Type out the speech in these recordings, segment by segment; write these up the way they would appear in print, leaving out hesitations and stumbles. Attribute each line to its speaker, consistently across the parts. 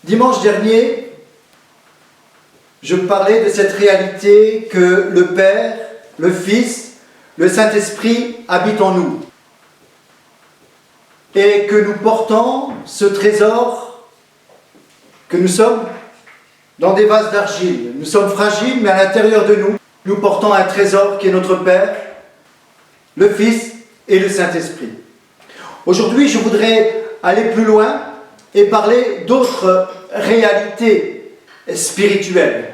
Speaker 1: Dimanche dernier, je parlais de cette réalité que le Père, le Fils, le Saint-Esprit habitent en nous. Et que nous portons ce trésor que nous sommes dans des vases d'argile. Nous sommes fragiles, mais à l'intérieur de nous, nous portons un trésor qui est notre Père, le Fils et le Saint-Esprit. Aujourd'hui, je voudrais aller plus loin et parler d'autres réalités spirituelles.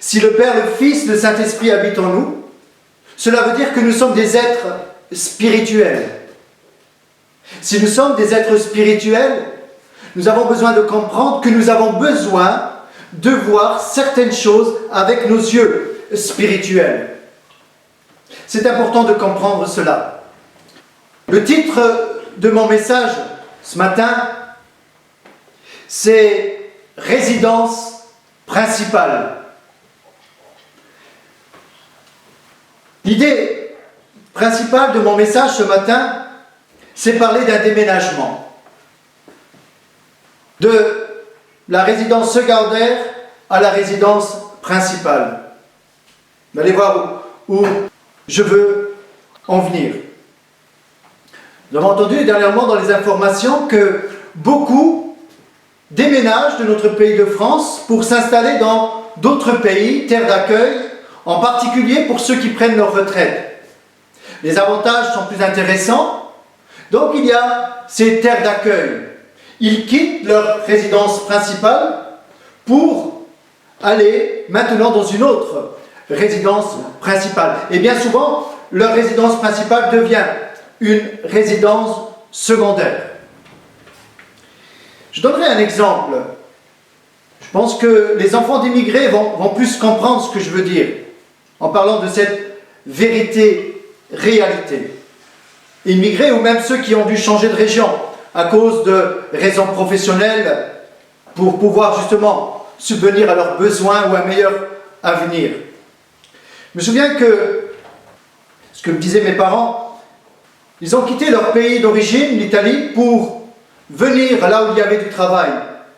Speaker 1: Si le Père, le Fils, le Saint-Esprit habitent en nous, cela veut dire que nous sommes des êtres spirituels. Si nous sommes des êtres spirituels, nous avons besoin de comprendre que nous avons besoin de voir certaines choses avec nos yeux spirituels. C'est important de comprendre cela. Le titre de mon message ce matin, c'est « Résidence principale ». L'idée principale de mon message ce matin, c'est parler d'un déménagement. De la résidence secondaire à la résidence principale. Vous allez voir où je veux en venir. Nous avons entendu dernièrement dans les informations que beaucoup déménagent de notre pays de France pour s'installer dans d'autres pays, terres d'accueil, en particulier pour ceux qui prennent leur retraite. Les avantages sont plus intéressants, donc il y a ces terres d'accueil. Ils quittent leur résidence principale pour aller maintenant dans une autre résidence principale. Et bien souvent, leur résidence principale devient une résidence secondaire. Je donnerai un exemple. Je pense que les enfants d'immigrés vont plus comprendre ce que je veux dire en parlant de cette réalité. Immigrés ou même ceux qui ont dû changer de région à cause de raisons professionnelles pour pouvoir justement subvenir à leurs besoins ou à un meilleur avenir. Je me souviens que, ce que me disaient mes parents, ils ont quitté leur pays d'origine, l'Italie, pour venir là où il y avait du travail,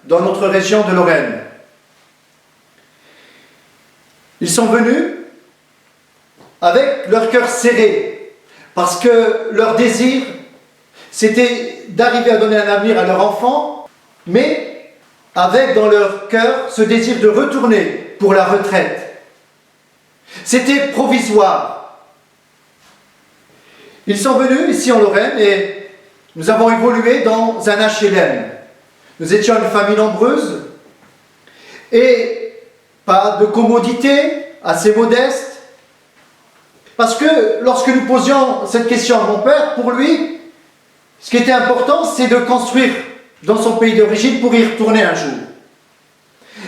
Speaker 1: dans notre région de Lorraine. Ils sont venus avec leur cœur serré, parce que leur désir, c'était d'arriver à donner un avenir à leur enfant, mais avec dans leur cœur ce désir de retourner pour la retraite. C'était provisoire. Ils sont venus ici en Lorraine et nous avons évolué dans un HLM. Nous étions une famille nombreuse et pas de commodité, assez modeste. Parce que lorsque nous posions cette question à mon père, pour lui, ce qui était important, c'est de construire dans son pays d'origine pour y retourner un jour.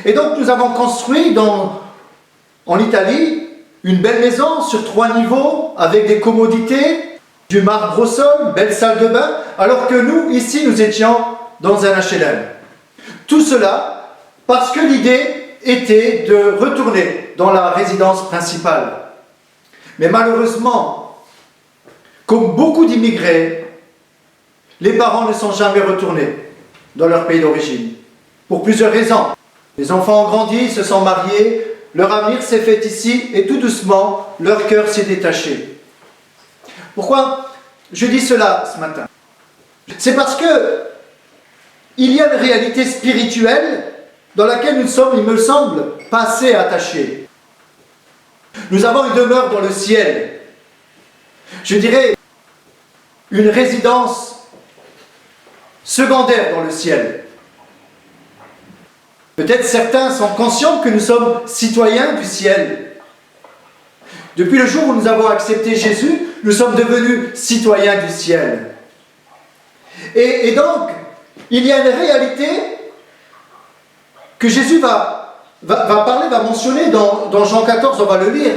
Speaker 1: Et donc nous avons construit en Italie une belle maison sur 3 niveaux avec des commodités, du marbre au sol, une belle salle de bain, alors que nous, ici, nous étions dans un HLM. Tout cela parce que l'idée était de retourner dans la résidence principale. Mais malheureusement, comme beaucoup d'immigrés, les parents ne sont jamais retournés dans leur pays d'origine, pour plusieurs raisons. Les enfants ont grandi, se sont mariés, leur avenir s'est fait ici et tout doucement, leur cœur s'est détaché. Pourquoi je dis cela ce matin? C'est parce que il y a une réalité spirituelle dans laquelle nous sommes, il me semble, pas assez attachés. Nous avons une demeure dans le ciel. Je dirais une résidence secondaire dans le ciel. Peut-être certains sont conscients que nous sommes citoyens du ciel. Depuis le jour où nous avons accepté Jésus, nous sommes devenus citoyens du ciel. Et donc, il y a une réalité que Jésus va mentionner dans Jean 14, on va le lire.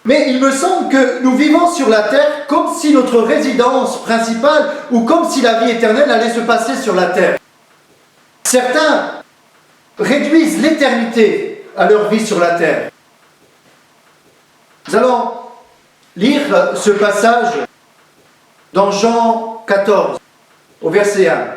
Speaker 1: Mais il me semble que nous vivons sur la terre comme si notre résidence principale ou comme si la vie éternelle allait se passer sur la terre. Certains réduisent l'éternité à leur vie sur la terre. Nous allons lire ce passage dans Jean 14, au verset 1.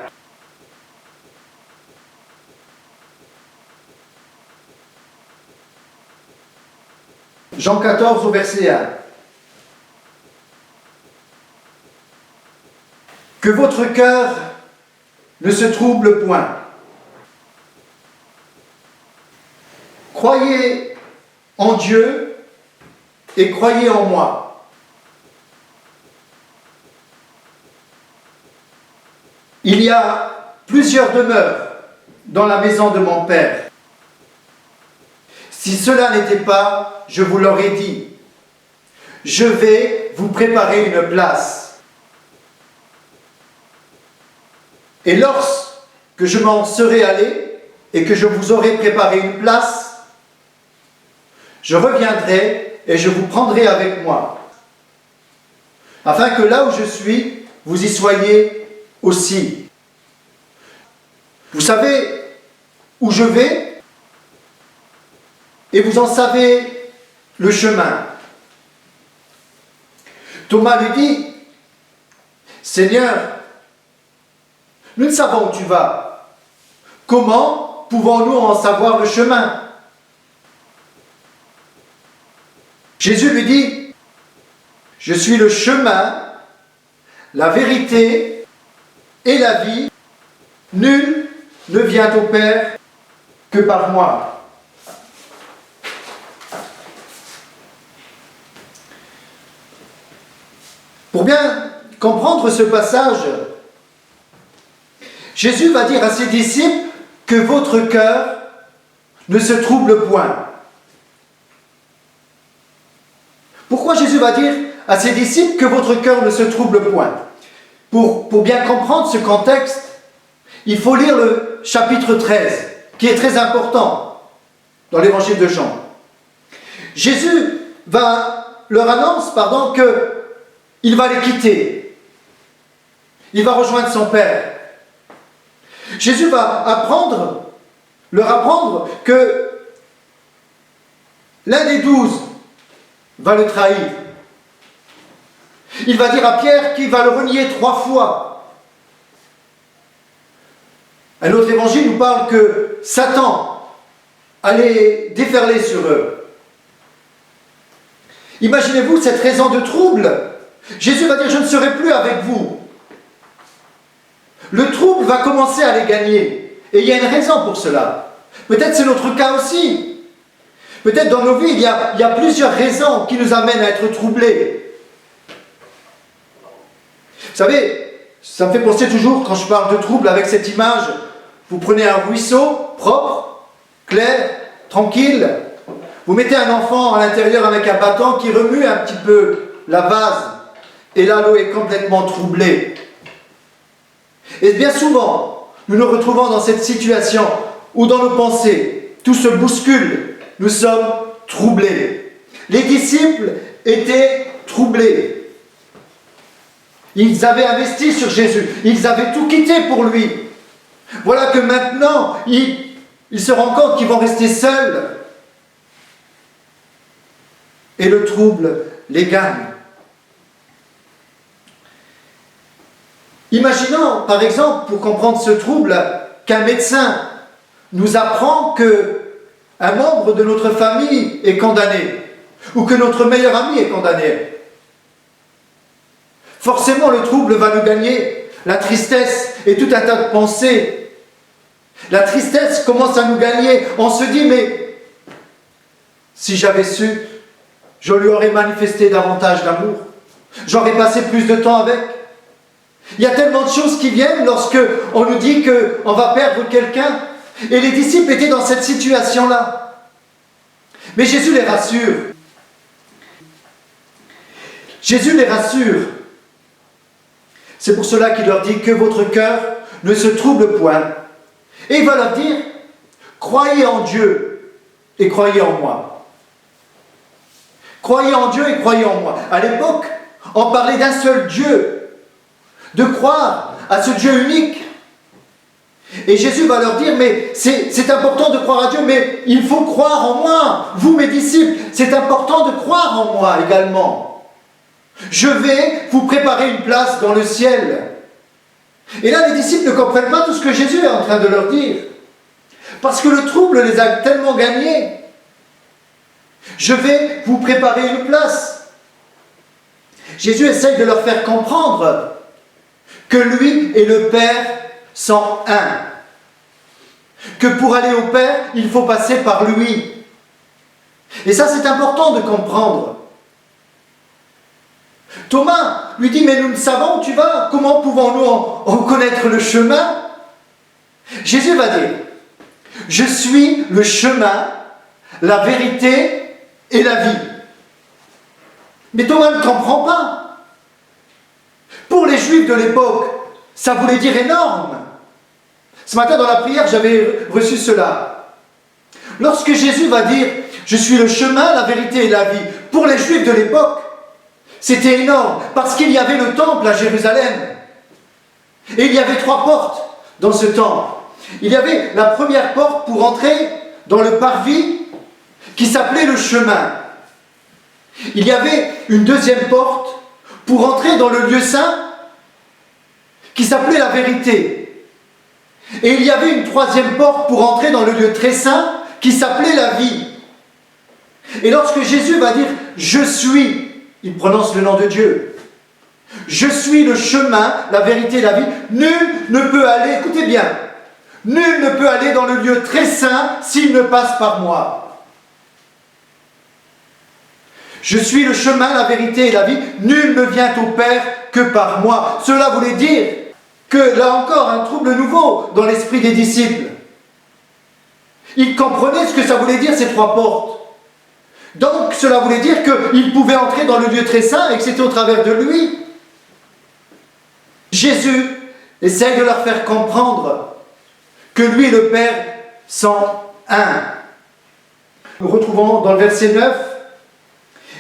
Speaker 1: Jean 14 au verset 1. Que votre cœur ne se trouble point. Croyez en Dieu et croyez en moi. Il y a plusieurs demeures dans la maison de mon Père. Si cela n'était pas, je vous l'aurais dit. Je vais vous préparer une place. Et lorsque je m'en serai allé et que je vous aurai préparé une place, je reviendrai et je vous prendrai avec moi, afin que là où je suis, vous y soyez aussi. Vous savez où je vais et vous en savez le chemin. Thomas lui dit, Seigneur, nous ne savons où tu vas. Comment pouvons-nous en savoir le chemin? Jésus lui dit, je suis le chemin, la vérité et la vie. Nul ne vient au Père que par moi. Pour bien comprendre ce passage, Jésus va dire à ses disciples que votre cœur ne se trouble point. Pourquoi Jésus va dire à ses disciples que votre cœur ne se trouble point? Pour bien comprendre ce contexte, il faut lire le chapitre 13, qui est très important dans l'évangile de Jean. Jésus leur annonce qu'il va les quitter. Il va rejoindre son Père. Jésus va leur apprendre que l'un des 12 va le trahir. Il va dire à Pierre qu'il va le renier 3 fois. Un autre évangile nous parle que Satan allait déferler sur eux. Imaginez-vous cette raison de trouble. Jésus va dire, je ne serai plus avec vous. Le trouble va commencer à les gagner. Et il y a une raison pour cela. Peut-être c'est notre cas aussi. Peut-être dans nos vies, il y a plusieurs raisons qui nous amènent à être troublés. Vous savez, ça me fait penser toujours, quand je parle de trouble, avec cette image, vous prenez un ruisseau propre, clair, tranquille, vous mettez un enfant à l'intérieur avec un bâton qui remue un petit peu la vase, et là l'eau est complètement troublée. Et bien souvent, nous nous retrouvons dans cette situation où dans nos pensées, tout se bouscule. Nous sommes troublés. Les disciples étaient troublés. Ils avaient investi sur Jésus. Ils avaient tout quitté pour lui. Voilà que maintenant, ils se rendent compte qu'ils vont rester seuls. Et le trouble les gagne. Imaginons, par exemple, pour comprendre ce trouble, qu'un médecin nous apprend qu'un membre de notre famille est condamné, ou que notre meilleur ami est condamné. Forcément, le trouble va nous gagner, la tristesse et tout un tas de pensées. La tristesse commence à nous gagner. On se dit, mais si j'avais su, je lui aurais manifesté davantage d'amour. J'aurais passé plus de temps avec. Il y a tellement de choses qui viennent lorsque on nous dit qu'on va perdre quelqu'un. Et les disciples étaient dans cette situation-là. Mais Jésus les rassure. Jésus les rassure. C'est pour cela qu'il leur dit que votre cœur ne se trouble point. Et il va leur dire, croyez en Dieu et croyez en moi. Croyez en Dieu et croyez en moi. À l'époque, on parlait d'un seul Dieu. De croire à ce Dieu unique. Et Jésus va leur dire, mais c'est important de croire à Dieu, mais il faut croire en moi. Vous, mes disciples, c'est important de croire en moi également. Je vais vous préparer une place dans le ciel. Et là, les disciples ne comprennent pas tout ce que Jésus est en train de leur dire. Parce que le trouble les a tellement gagnés. Je vais vous préparer une place. Jésus essaye de leur faire comprendre que lui et le Père sont un. Que pour aller au Père, il faut passer par lui. Et ça, c'est important de comprendre. Thomas lui dit, mais nous ne savons où tu vas, comment pouvons-nous en connaître le chemin? Jésus va dire, je suis le chemin, la vérité et la vie. Mais Thomas ne comprend pas. Pour les Juifs de l'époque, ça voulait dire énorme. Ce matin dans la prière, j'avais reçu cela. Lorsque Jésus va dire, je suis le chemin, la vérité et la vie, pour les Juifs de l'époque, c'était énorme, parce qu'il y avait le temple à Jérusalem. Et il y avait 3 portes dans ce temple. Il y avait la première porte pour entrer dans le parvis, qui s'appelait le chemin. Il y avait une deuxième porte pour entrer dans le lieu saint, qui s'appelait la vérité. Et il y avait une troisième porte pour entrer dans le lieu très saint, qui s'appelait la vie. Et lorsque Jésus va dire « Je suis », il prononce le nom de Dieu. « Je suis le chemin, la vérité et la vie ». Nul ne peut aller, écoutez bien, nul ne peut aller dans le lieu très saint s'il ne passe par moi. Je suis le chemin, la vérité et la vie. Nul ne vient au Père que par moi. Cela voulait dire que, là encore, un trouble nouveau dans l'esprit des disciples. Ils comprenaient ce que ça voulait dire, ces 3 portes. Donc, cela voulait dire qu'ils pouvaient entrer dans le lieu très saint et que c'était au travers de lui. Jésus essaye de leur faire comprendre que lui et le Père sont un. Nous retrouvons dans le verset 9,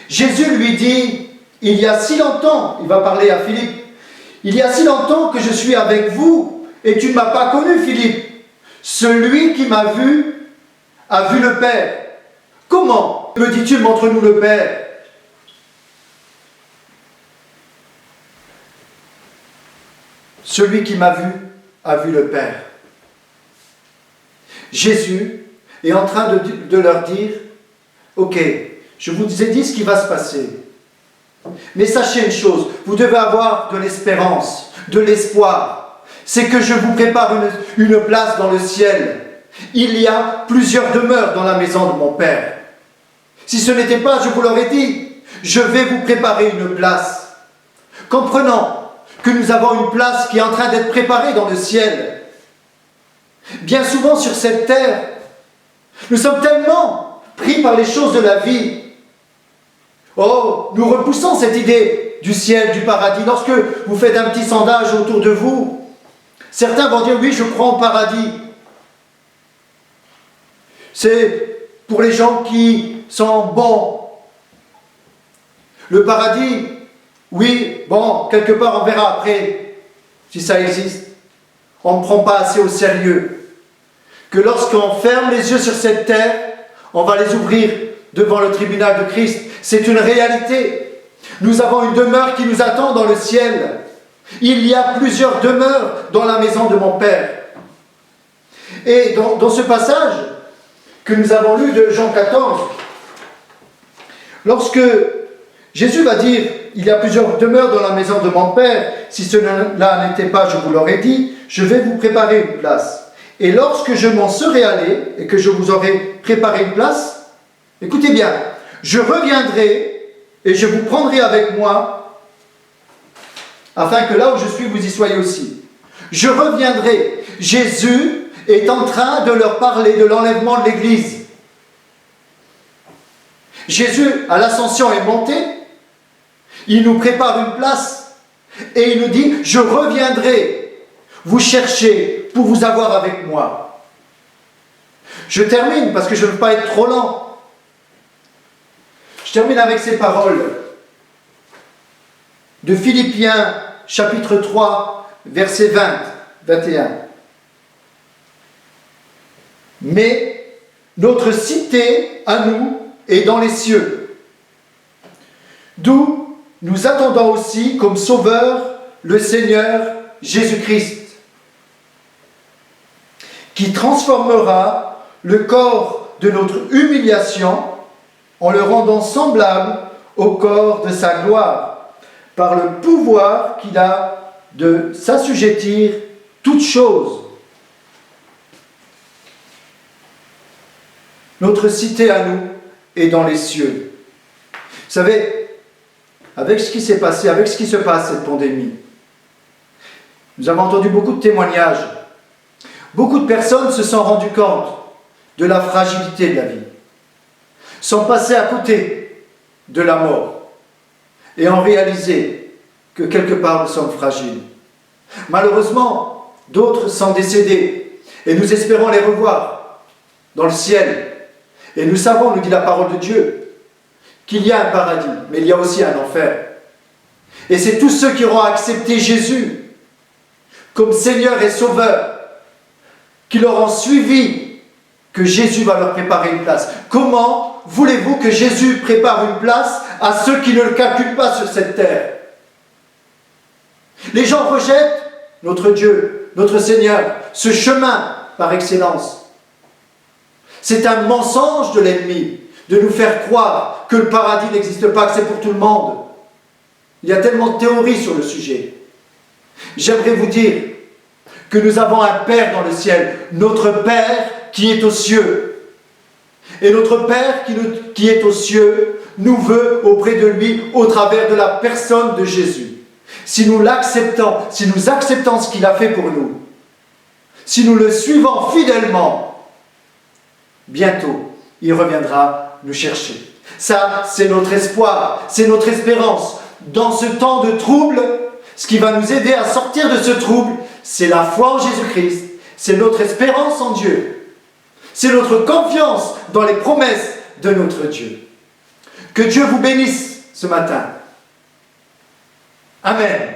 Speaker 1: Jésus lui dit, il y a si longtemps, il va parler à Philippe, il y a si longtemps que je suis avec vous et tu ne m'as pas connu, Philippe. Celui qui m'a vu a vu le Père. Comment me dis-tu, montre-nous le Père? Celui qui m'a vu a vu le Père. Jésus est en train de leur dire, ok, je vous ai dit ce qui va se passer. Mais sachez une chose, vous devez avoir de l'espérance, de l'espoir. C'est que je vous prépare une place dans le ciel. Il y a plusieurs demeures dans la maison de mon Père. Si ce n'était pas, je vous l'aurais dit, je vais vous préparer une place. Comprenons que nous avons une place qui est en train d'être préparée dans le ciel. Bien souvent sur cette terre, nous sommes tellement pris par les choses de la vie. Oh, nous repoussons cette idée du ciel, du paradis. Lorsque vous faites un petit sondage autour de vous, certains vont dire, oui, je crois au paradis. C'est pour les gens qui sont bons. Le paradis, oui, bon, quelque part on verra après si ça existe. On ne prend pas assez au sérieux. Que lorsqu'on ferme les yeux sur cette terre, on va les ouvrir devant le tribunal de Christ. C'est une réalité. Nous avons une demeure qui nous attend dans le ciel. Il y a plusieurs demeures dans la maison de mon Père. Et dans ce passage que nous avons lu de Jean 14, lorsque Jésus va dire « Il y a plusieurs demeures dans la maison de mon Père, si cela n'était pas, je vous l'aurais dit, je vais vous préparer une place. Et lorsque je m'en serai allé et que je vous aurai préparé une place, écoutez bien, je reviendrai et je vous prendrai avec moi, afin que là où je suis, vous y soyez aussi. Je reviendrai. » Jésus est en train de leur parler de l'enlèvement de l'Église. Jésus, à l'ascension, est monté. Il nous prépare une place. Et il nous dit, je reviendrai vous chercher pour vous avoir avec moi. Je termine parce que je ne veux pas être trop lent. Je termine avec ces paroles de Philippiens chapitre 3, versets 20, 21. Mais notre cité à nous est dans les cieux, d'où nous attendons aussi comme sauveur le Seigneur Jésus-Christ, qui transformera le corps de notre humiliation en le rendant semblable au corps de sa gloire, par le pouvoir qu'il a de s'assujettir toutes choses. Notre cité à nous est dans les cieux. Vous savez, avec ce qui s'est passé, avec ce qui se passe, cette pandémie, nous avons entendu beaucoup de témoignages. Beaucoup de personnes se sont rendues compte de la fragilité de la vie, sont passées à côté de la mort et ont réalisé que quelque part nous sommes fragiles. Malheureusement, d'autres sont décédés et nous espérons les revoir dans le ciel. Et nous savons, nous dit la parole de Dieu, qu'il y a un paradis, mais il y a aussi un enfer. Et c'est tous ceux qui auront accepté Jésus comme Seigneur et Sauveur, qui l'auront suivi, que Jésus va leur préparer une place. Comment voulez-vous que Jésus prépare une place à ceux qui ne le calculent pas sur cette terre? Les gens rejettent notre Dieu, notre Seigneur, ce chemin par excellence. C'est un mensonge de l'ennemi de nous faire croire que le paradis n'existe pas, que c'est pour tout le monde. Il y a tellement de théories sur le sujet. J'aimerais vous dire que nous avons un Père dans le ciel, notre Père qui est aux cieux. Et notre Père qui est aux cieux nous veut auprès de lui au travers de la personne de Jésus. Si nous l'acceptons, si nous acceptons ce qu'il a fait pour nous, si nous le suivons fidèlement, bientôt, il reviendra nous chercher. Ça, c'est notre espoir, c'est notre espérance. Dans ce temps de trouble, ce qui va nous aider à sortir de ce trouble, c'est la foi en Jésus-Christ, c'est notre espérance en Dieu, c'est notre confiance dans les promesses de notre Dieu. Que Dieu vous bénisse ce matin. Amen.